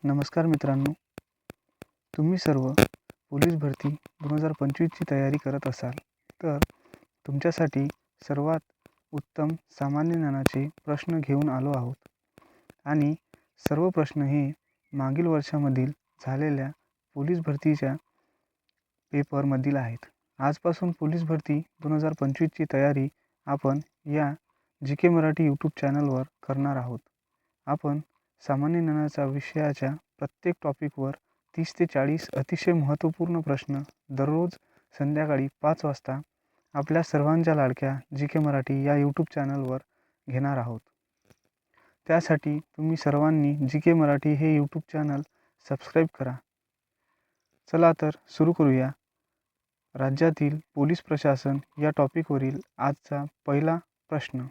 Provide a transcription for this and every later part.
नमस्कार मित्रांनो, तुम्ही सर्व पोलीस भरती 2025ची तयारी करत असाल तर तुमच्यासाठी सर्वात उत्तम सामान्य ज्ञानाचे प्रश्न घेऊन आलो आहोत आणि सर्व प्रश्न हे मागील वर्षामधील झालेल्या पोलीस भरतीच्या पेपरमधील आहेत. आजपासून पोलीस भरती 2025ची तयारी आपण या GK मराठी यूट्यूब चॅनलवर करणार आहोत. आपण सामान्य ज्ञानाच्या विषयाच्या प्रत्येक टॉपिकवर 30 ते 40 अतिशय महत्त्वपूर्ण प्रश्न दररोज संध्याकाळी 5 वाजता आपल्या सर्वांच्या लाडक्या GK मराठी या यूट्यूब चॅनलवर घेणार आहोत. त्यासाठी तुम्ही सर्वांनी GK मराठी हे यूट्यूब चॅनल सबस्क्राईब करा. चला तर सुरू करूया. राज्यातील पोलीस प्रशासन या टॉपिकवरील आजचा पहिला प्रश्न.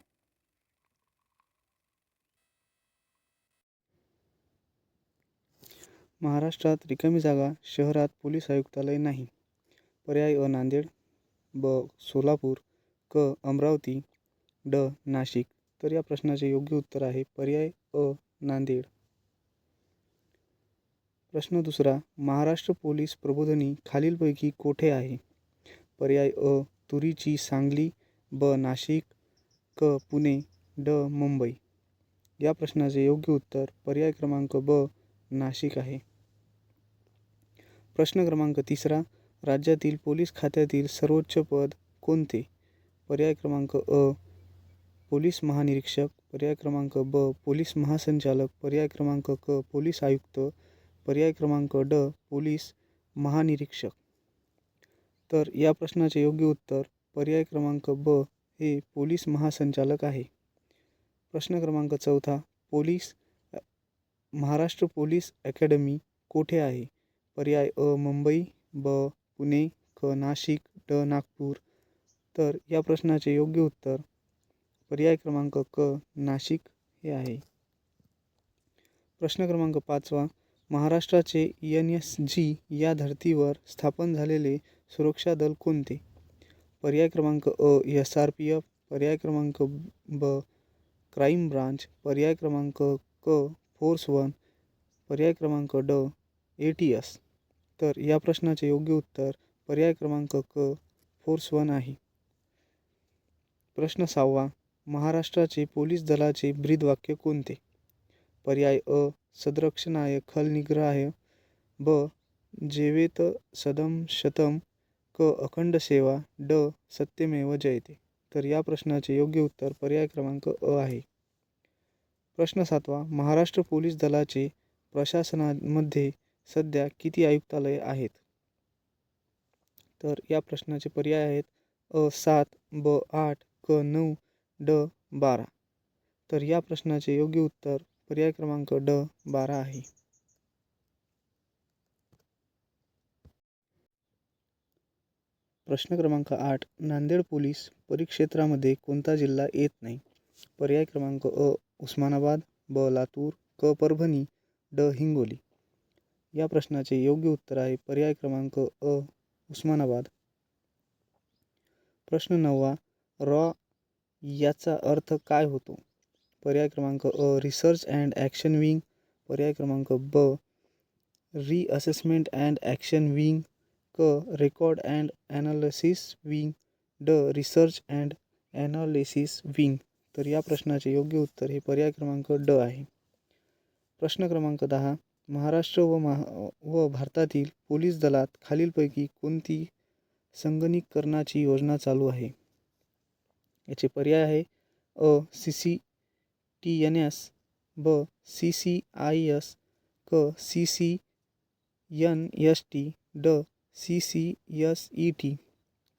महाराष्ट्रात रिकामी जागा शहरात पोलीस आयुक्तालय नाही. पर्याय अ नांदेड, ब सोलापूर, क अमरावती, ड नाशिक. तर या प्रश्नाचे योग्य उत्तर आहे पर्याय अ नांदेड. प्रश्न दुसरा. महाराष्ट्र पोलीस प्रबोधिनी खालीलपैकी कोठे आहे? पर्याय अ तुरीची सांगली, ब नाशिक, क पुणे, ड मुंबई. या प्रश्नाचे योग्य उत्तर पर्याय क्रमांक ब नाशिक आहे. प्रश्न क्रमांक तिसरा. राज्यातील पोलीस खात्यातील सर्वोच्च पद कोणते? पर्याय क्रमांक अ पोलीस महानिरीक्षक, पर्याय क्रमांक ब पोलीस महासंचालक, पर्याय क्रमांक क पोलीस आयुक्त, पर्याय क्रमांक ड पोलीस महानिरीक्षक. तर या प्रश्नाचे योग्य उत्तर पर्याय क्रमांक ब हे पोलीस महासंचालक आहे. प्रश्न क्रमांक चौथा. महाराष्ट्र पोलीस अकॅडमी कोठे आहे? पर्याय अ मुंबई, ब पुणे, क नाशिक, ड नागपूर. तर या प्रश्नाचे योग्य उत्तर पर्याय क्रमांक क नाशिक हे आहे. प्रश्न क्रमांक पाचवा. महाराष्ट्राचे NSG या धर्तीवर स्थापन झालेले सुरक्षा दल कोणते? पर्याय क्रमांक अ SRPF, पर्याय क्रमांक ब क्राईम ब्रांच, पर्याय क्रमांक क फोर्स 1, पर्याय क्रमांक ड ATS. तर या प्रश्नाचे योग्य उत्तर पर्याय क्रमांक क फोर्स 1 आहे. प्रश्न 6वा. महाराष्ट्राचे पोलीस दलाचे ब्रीदवाक्य कोणते? पर्याय अ सदरक्षणाय खलनिग्रहाय, ब जेवेत सदम शतम, क अखंड सेवा, ड सत्यमेव जयते. तर या प्रश्नाचे योग्य उत्तर पर्याय क्रमांक अ आहे. प्रश्न 7वा. महाराष्ट्र पोलीस दलाचे प्रशासनामध्ये सध्या किती आयुक्तालये आहेत? तर या प्रश्नाचे पर्याय आहेत अ 7, ब 8, क 9, ड 12. तर या प्रश्नाचे योग्य उत्तर पर्याय क्रमांक ड 12 आहे. प्रश्न क्रमांक 8. नांदेड पोलीस परिक्षेत्रामध्ये कोणता जिल्हा येत नाही? पर्याय क्रमांक अ उस्मानाबाद, ब लातूर, क परभणी, ड हिंगोली. या प्रश्नाचे योग्य उत्तर आहे पर्याय क्रमांक अ उस्मानाबाद. प्रश्न 9वा. रॉ याचा अर्थ काय होतो? पर्याय क्रमांक a research and action wing, पर्याय क्रमांक ब रीअसेसमेंट अँड ॲक्शन विंग, क रेकॉर्ड अँड ॲनालिसिस विंग, ड रिसर्च अँड ॲनालिसिस विंग. तर या प्रश्नाचे योग्य उत्तर हे पर्याय क्रमांक ड आहे. प्रश्न क्रमांक 10. महाराष्ट्र व भारतातील पोलीस दलात खालीलपैकी कोणती संगणकीकरणाची योजना चालू आहे? याचे पर्याय आहे अ CCTNS, ब CCIS, क CCNST, ड CCSET.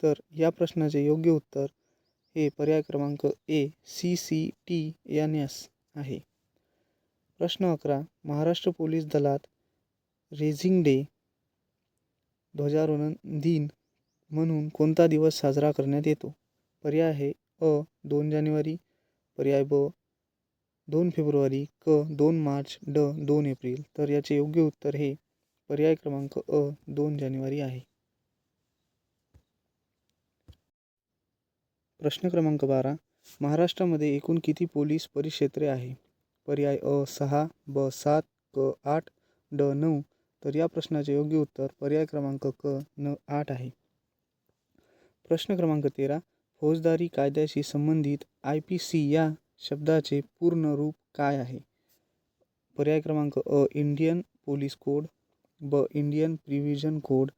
तर या प्रश्नाचे योग्य उत्तर हे पर्याय क्रमांक ए CCTNS आहे. प्रश्न 11. महाराष्ट्र पोलीस दलात रेझिंग डे ध्वजारोहण दिन म्हणून कोणता दिवस साजरा करण्यात येतो? पर्याय आहे अ 2 जानेवारी, पर्याय ब 2 फेब्रुवारी, क 2 मार्च, ड 2 एप्रिल. तर याचे योग्य उत्तर हे पर्याय क्रमांक अ 2 जानेवारी आहे. प्रश्न क्रमांक 12. महाराष्ट्रामध्ये एकूण किती पोलीस परिक्षेत्रे आहे? पर्याय अ 6, ब 7, क 8, ड 9. तर या प्रश्नाचे योग्य उत्तर पर्याय क्रमांक क 8 आहे. प्रश्न क्रमांक 13. फौजदारी कायद्याशी संबंधित IPC या शब्दाचे पूर्ण रूप काय आहे? पर्याय क्रमांक अ इंडियन पोलीस कोड, ब इंडियन प्रिव्हिजन कोड,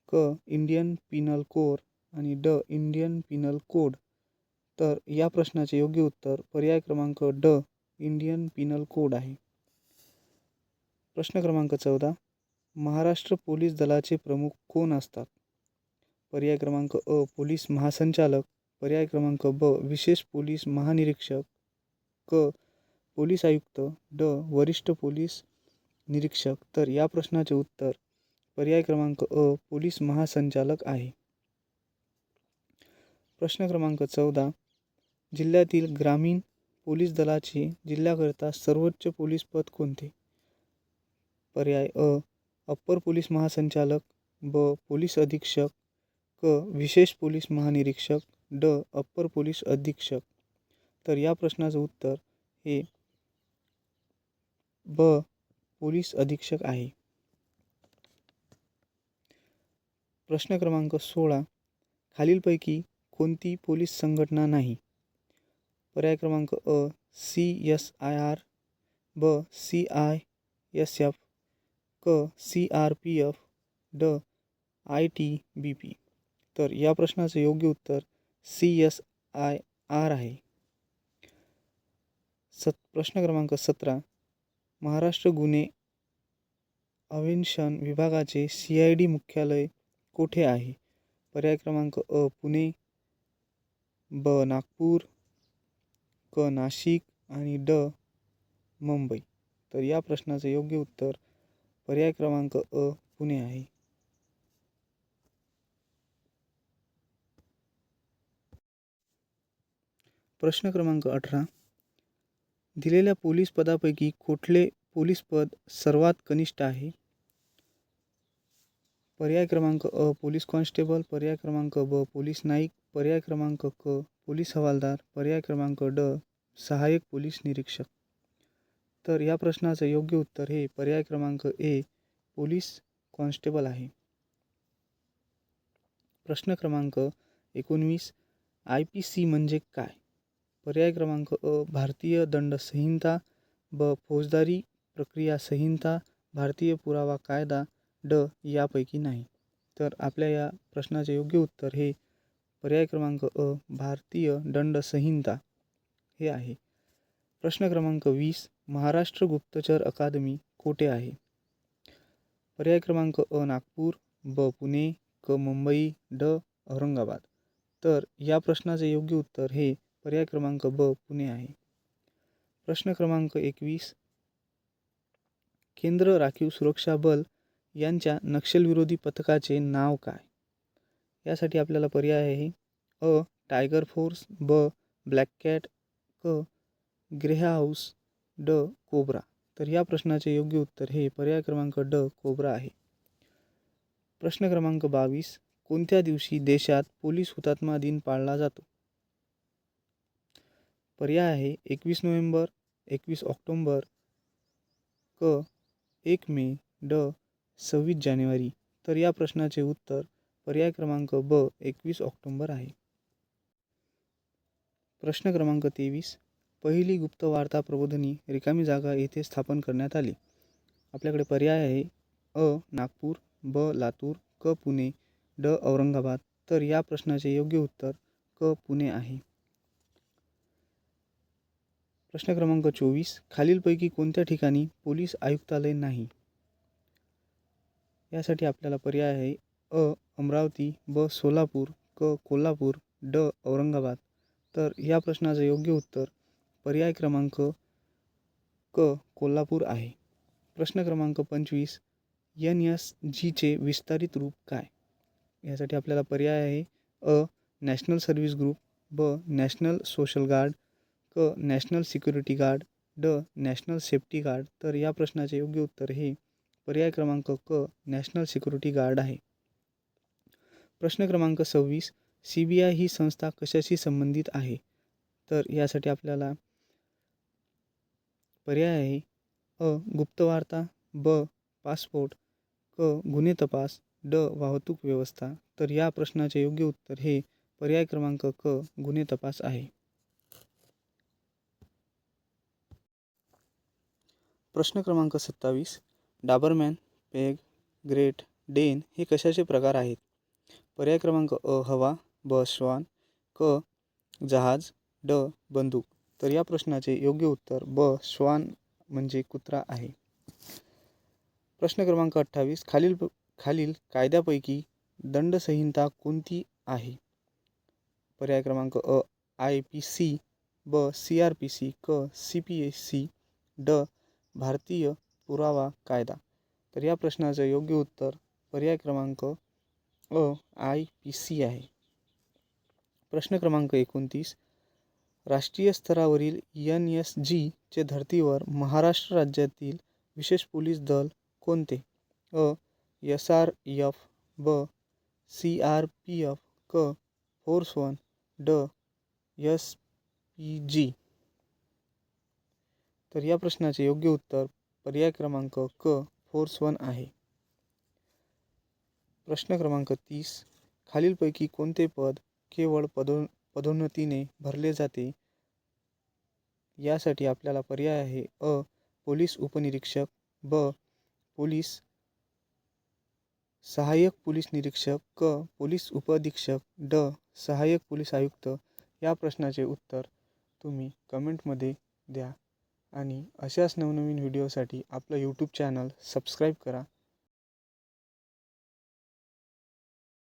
क इंडियन पिनल कोड आणि ड इंडियन पिनल कोड. तर या प्रश्नाचे योग्य उत्तर पर्याय क्रमांक ड इंडियन पिनल कोड आहे. प्रश्न क्रमांक 14. महाराष्ट्र पोलीस दलाचे प्रमुख कोण असतात? पर्याय क्रमांक अ पोलीस महासंचालक, पर्याय क्रमांक ब विशेष पोलीस महानिरीक्षक, क पोलीस आयुक्त, ड वरिष्ठ पोलीस निरीक्षक. तर या प्रश्नाचे उत्तर पर्याय क्रमांक अ पोलीस महासंचालक आहे. प्रश्न क्रमांक 14. जिल्ह्यातील ग्रामीण पोलीस दलाचे जिल्ह्याकरिता सर्वोच्च पोलीस पद कोणते? पर्याय अ अप्पर पोलीस महासंचालक, ब पोलीस अधीक्षक, क विशेष पोलीस महानिरीक्षक, ड अप्पर पोलीस अधीक्षक. तर या प्रश्नाचं उत्तर हे ब पोलीस अधीक्षक आहे. प्रश्न क्रमांक 16. खालीलपैकी कोणती पोलीस संघटना नाही? पर्याय क्रमांक अ CSIR, ब CISF, क CRPF, ड ITBP. तर या प्रश्नाचं योग्य उत्तर CSIR आहे. प्रश्न क्रमांक 17. महाराष्ट्र गुन्हे अन्वेषण विभागाचे CID मुख्यालय कोठे आहे? पर्याय क्रमांक अ पुणे, ब नागपूर, क नाशिक आणि ड मुंबई. तर या प्रश्नाचे योग्य उत्तर पर्याय क्रमांक अ पुणे आहे. प्रश्न क्रमांक 18. दिलेल्या पोलीस पदापैकी कुठले पोलीस पद सर्वात कनिष्ठ आहे? पर्याय क्रमांक अ पोलीस कॉन्स्टेबल, पर्याय क्रमांक ब पोलीस नाईक, पर्याय क्रमांक क पोलीस हवालदार, पर्याय क्रमांक ड सहाय्यक पोलीस निरीक्षक. तर या प्रश्नाचं योग्य उत्तर हे पर्याय क्रमांक ए पोलीस कॉन्स्टेबल आहे. प्रश्न क्रमांक 19. IPC म्हणजे काय? पर्याय क्रमांक अ भारतीय दंड संहिता, ब फौजदारी प्रक्रिया संहिता, भारतीय पुरावा कायदा, ड यापैकी नाही. तर आपल्या या प्रश्नाचे योग्य उत्तर हे पर्याय क्रमांक अ भारतीय दंड संहिता हे आहे. प्रश्न क्रमांक 20. महाराष्ट्र गुप्तचर अकादमी कोठे आहे? पर्याय क्रमांक अ नागपूर, ब पुणे, क मुंबई, ड औरंगाबाद. तर या प्रश्नाचे योग्य उत्तर हे पर्याय क्रमांक ब पुणे आहे. प्रश्न क्रमांक 21. केंद्र राखीव सुरक्षा बल यांच्या नक्षलविरोधी पथकाचे नाव काय? यासाठी आपल्याला पर्याय आहे अ टायगर फोर्स, ब ब्लॅक कॅट, क ग्रे हाऊस, ड कोब्रा. तर या प्रश्नाचे योग्य उत्तर हे पर्याय क्रमांक ड कोब्रा आहे. प्रश्न क्रमांक 22. कोणत्या दिवशी देशात पोलीस हुतात्मा दिन पाळला जातो? पर्याय आहे 21 नोव्हेंबर, 21 ऑक्टोंबर, क 1 मे, ड 26 जानेवारी. तर या प्रश्नाचे उत्तर पर्याय क्रमांक ब 21 ऑक्टोंबर आहे. प्रश्न क्रमांक 23. पहिली गुप्त वार्ता प्रबोधिनी रिकामी जागा येथे स्थापन करण्यात आली. आपल्याकडे पर्याय आहे अ नागपूर, ब लातूर, क पुणे, ड औरंगाबाद. तर या प्रश्नाचे योग्य उत्तर क पुणे आहे. प्रश्न क्रमांक 24. खालीलपैकी कोणत्या ठिकाणी पोलीस आयुक्तालय नाही? यासाठी आपल्याला पर्याय आहे अ अमरावती, ब सोलापूर, क कोल्हापूर, ड औरंगाबाद. तर या प्रश्नाचं योग्य उत्तर पर्याय क्रमांक क कोल्हापूर आहे. प्रश्न क्रमांक 25. NSGचे विस्तारित रूप काय? यासाठी आपल्याला पर्याय आहे अ नॅशनल सर्व्हिस ग्रुप, ब नॅशनल सोशल गार्ड, क नॅशनल सिक्युरिटी गार्ड, ड नॅशनल सेफ्टी गार्ड. तर या प्रश्नाचे योग्य उत्तर हे पर्याय क्रमांक क नॅशनल सिक्युरिटी गार्ड आहे. प्रश्न क्रमांक 26. CBI ही संस्था कशाशी संबंधित आहे? तर यासाठी आपल्याला पर्याय आहे अ गुप्तवार्ता, ब. पासपोर्ट, क. गुन्हे तपास, ड. वाहतूक व्यवस्था. तर या प्रश्नाचे योग्य उत्तर हे पर्याय क्रमांक क. गुन्हे तपास आहे. प्रश्न क्रमांक 27. डाबरमॅन, पेग, ग्रेट डेन हे कशाचे प्रकार आहेत? पर्याय क्रमांक अ. हवा, ब. श्वान, क. जहाज, ड. बंदूक. तर या प्रश्नाचे योग्य उत्तर ब. श्वान म्हणजे कुत्रा आहे. प्रश्न क्रमांक 28. खालील कायद्यापैकी दंडसंहिता कोणती आहे? पर्याय क्रमांक अ. IPC, ब. CRPC, क. CPC, ड. भारतीय पुरावा कायदा. तर या प्रश्नाचं योग्य उत्तर पर्याय क्रमांक अ. IPC आहे. प्रश्न क्रमांक 29. राष्ट्रीय स्तरावरील NSG चे धर्तीवर महाराष्ट्र राज्यातील विशेष पोलीस दल कोणते? अ. SRF, ब. CRPF, क. फोर्स 1, ड. SPG. तर या प्रश्नाचे योग्य उत्तर पर्याय क्रमांक क. फोर्स 1 आहे. प्रश्न क्रमांक 30. खालीलपैकी कोणते पद केवळ पदोन्नतीने भरले जाते? यासाठी आपल्याला पर्याय आहे अ. पोलीस उपनिरीक्षक, ब. पोलीस सहाय्यक पोलीस निरीक्षक, क. पोलीस उपअधीक्षक, ड. सहाय्यक पोलीस आयुक्त. या प्रश्नाचे उत्तर तुम्ही कमेंटमध्ये द्या आणि अशाच नवनवीन व्हिडिओसाठी आपलं यूट्यूब चॅनल सबस्क्राईब करा.